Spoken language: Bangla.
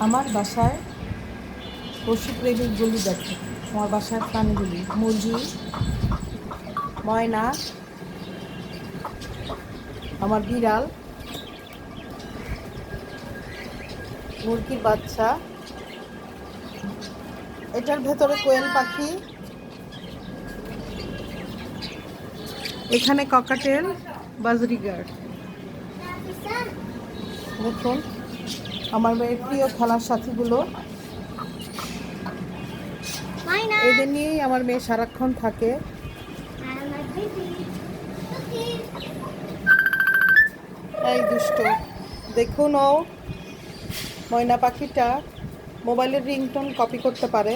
আমার বাসায় পশুপ্রেমিকগুলি দেখে, আমার বাসার প্রাণীগুলি মুরগি, ময়না, আমার বিড়াল, মুরগির বাচ্চা, এটার ভেতরে কোয়েল পাখি, এখানে ককাটেল, বাজরিগার। দেখুন আমার মেয়ের প্রিয় খেলার সাথীগুলো, এদের নিয়েই আমার মেয়ে সারাক্ষণ থাকে। এই দুষ্ট, দেখুন ও ময়না পাখিটা মোবাইলের রিংটোন কপি করতে পারে।